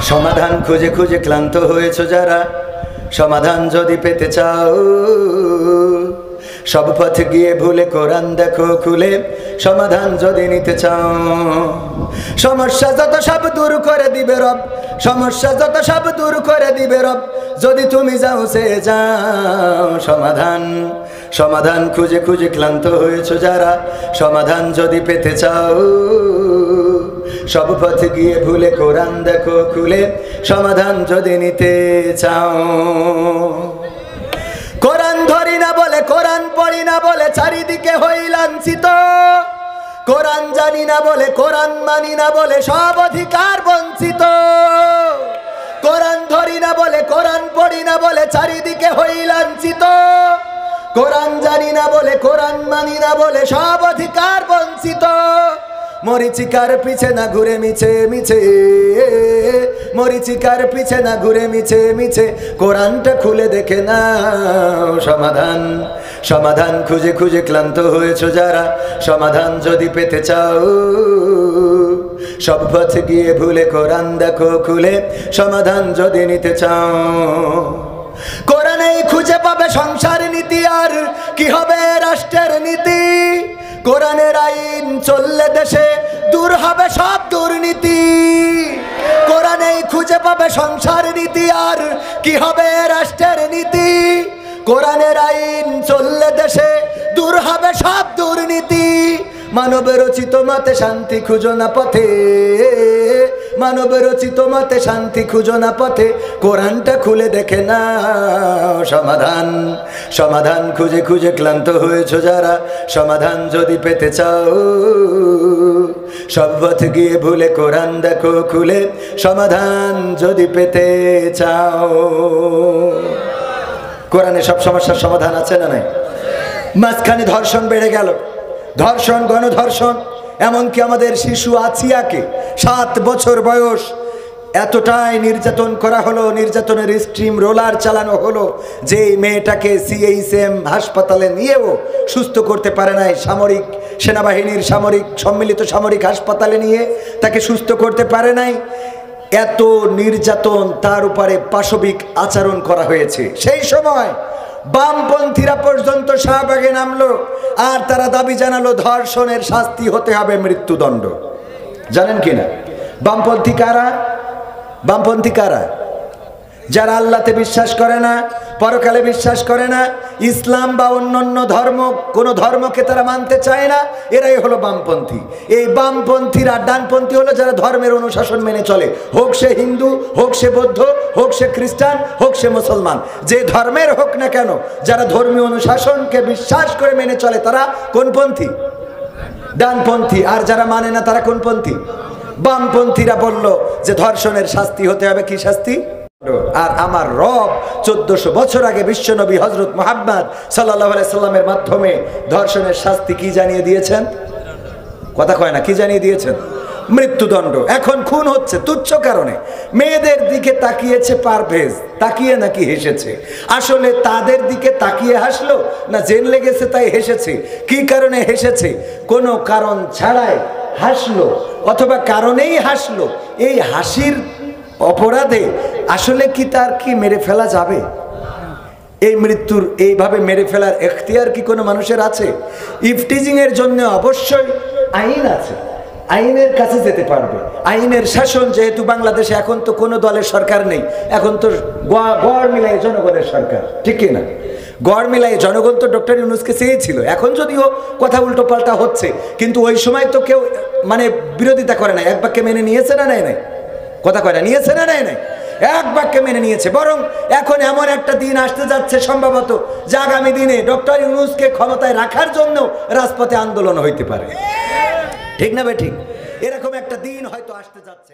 সমাধান খুঁজে খুঁজে ক্লান্ত হয়েছো যারা, সমাধান যদি পেতে চাও, সব পথ গিয়ে ভুলে কোরআন দেখো খুলে, সমাধান যদি নিতে চাও। সমস্যা যত সব দূর করে দিবে রব, সমস্যা যত সব দূর করে দিবে রব, যদি তুমি যাও সে যাও। সমাধান সমাধান খুঁজে খুঁজে ক্লান্ত হয়েছো যারা, সমাধান যদি পেতে চাও, সব পথ গিয়ে ভুলে কোরআন দেখো খুলে, সমাধান যদি নিতে চাও। কোরআন ধরি না বলে, কোরআন পড়ি না বলে চারিদিকে হই লাঞ্ছিত, কোরআন জানি না বলে, কোরআন মানি না বলে সব অধিকার বঞ্চিত। কোরআন ধরি না বলে, কোরআন পড়ি না বলে চারিদিকে হই লাঞ্ছিত, কোরআন জানি না বলে, কোরআন মানি না বলে সব অধিকার বঞ্চিত। মরিচিকার পিছে না ঘুরে মিছে মিছে, মরিচিকার পিছে না ঘুরে মিছে মিছে, কোরআনটা খুলে দেখে নাও। সমাধান সমাধান খুঁজে খুঁজে ক্লান্ত হয়েছো যারা, সমাধান যদি পেতে চাও, সব পথ গিয়ে ভুলে কোরআন দেখো খুলে, সমাধান যদি নিতে চাও। কোরআনেই খুঁজে পাবে সংসার নীতি, আর কি হবে রাষ্ট্রের নীতি। কোরআনের আইন চললে দেশে দূর হবে সব দুর্নীতি। কোরআনেই খুঁজে পাবে সংসার নীতি, আর কি হবে রাষ্ট্রের নীতি। কোরআনের আইন চললে দেশে দূর হবে সব দুর্নীতি। মানব রচিত মতে শান্তি খুঁজো না পথে, মানব রচিত মতে শান্তি খুঁজো না পথে, কোরআনটা খুলে দেখে নাও। সমাধান সমাধান খুঁজে খুঁজে ক্লান্ত হয়েছো যারা, সমাধান যদি পেতে চাও, সব পথ গিয়ে ভুলে কোরআন দেখো খুলে, সমাধান যদি পেতে চাও। কোরআনে সব সমস্যার সমাধান আছে না নাই? মাঝখানে ধর্ষণ বেড়ে গেল, ধর্ষণ গণধর্ষণ, এমনকি আমাদের শিশু আছিয়াকে 7 বছর বয়স এতটাই নির্যাতন করা হলো, নির্যাতনের স্ট্রিম রোলার চালানো হলো যে মেয়েটাকে CHM হাসপাতালে নিয়েও সুস্থ করতে পারে নাই। সামরিক সেনাবাহিনীর সম্মিলিত সামরিক হাসপাতালে নিয়ে তাকে সুস্থ করতে পারে নাই। এত নির্যাতন, তার উপরে পাশবিক আচরণ করা হয়েছে। সেই সময় বামপন্থীরা পর্যন্ত শাহবাগে নামলো, আর তারা দাবি জানালো ধর্ষণের শাস্তি হতে হবে মৃত্যুদণ্ড। জানেন কিনা বামপন্থী কারা? বামপন্থী কারা? যারা আল্লাহতে বিশ্বাস করে না, পরকালে বিশ্বাস করে না, ইসলাম বা অন্যান্য ধর্ম, কোনো ধর্মকে তারা মানতে চায় না, এরাই হলো বামপন্থী। এই বামপন্থীরা, ডানপন্থী হলো যারা ধর্মের অনুশাসন মেনে চলে, হোক সে হিন্দু, হোক সে বৌদ্ধ, হোক সে খ্রিস্টান, হোক সে মুসলমান, যে ধর্মের হোক না কেন, যারা ধর্মীয় অনুশাসনকে বিশ্বাস করে মেনে চলে তারা কোন পন্থী? ডানপন্থী। আর যারা মানে না তারা কোন পন্থী? বামপন্থীরা বলল যে ধর্ষণের শাস্তি হতে হবে। কি শাস্তি? আর আমার রব 1400 বছর আগে বিশ্বনবী হযরত মুহাম্মদ সাল্লাল্লাহু আলাইহি সাল্লামের মাধ্যমে ধর্ষণের শাস্তি কি জানিয়ে দিয়েছেন? কথা কয় না, কি জানিয়ে দিয়েছেন? মৃত্যুদণ্ড। এখন খুন হচ্ছে তুচ্ছ কারণে। মেয়েদের দিকে তাকিয়েছে পারভেজ, তাকিয়ে নাকি হেসেছে? আসলে তাদের দিকে তাকিয়ে হাসলো না জেল লেগেছে তাই হেসেছে? কি কারণে হেসেছে? কোনো কারণ ছাড়াই হাসলো, অথবা কারণেই হাসলো। এই হাসির অপরাধে আসলে কি তার কি মেরে ফেলা যাবে? এই মৃত্যুর এইভাবে মেরে ফেলার এখতিয়ার কি কোনো মানুষের আছে? ইফটিজিং এর জন্য অবশ্যই আইন আছে, আইনের কাছে যেতে পারবে। আইনের শাসন যেহেতু বাংলাদেশে এখন তো কোনো দলের সরকার নেই, এখন তো গড় মিলাই জনগণের সরকার, ঠিক কিনা? গড় মিলাই জনগণ তো ডক্টর ইউনূসকে চেয়েছিল। এখন যদিও কথা উল্টো পাল্টা হচ্ছে, কিন্তু ওই সময় তো কেউ মানে বিরোধিতা করে না, এক বাক্যে মেনে নিয়েছে না নেয় নাই? কথা কয় না, নিয়েছে না নেয় নাই? এক বাক্যে মেনে নিয়েছে। বরং এখন এমন একটা দিন আসতে যাচ্ছে সম্ভবত যে আগামী দিনে ডক্টর ইউনূসকে ক্ষমতায় রাখার জন্য রাজপথে আন্দোলন হইতে পারে। ঠিক না ভাই? ঠিক এরকম একটা দিন হয়তো আসতে যাচ্ছে।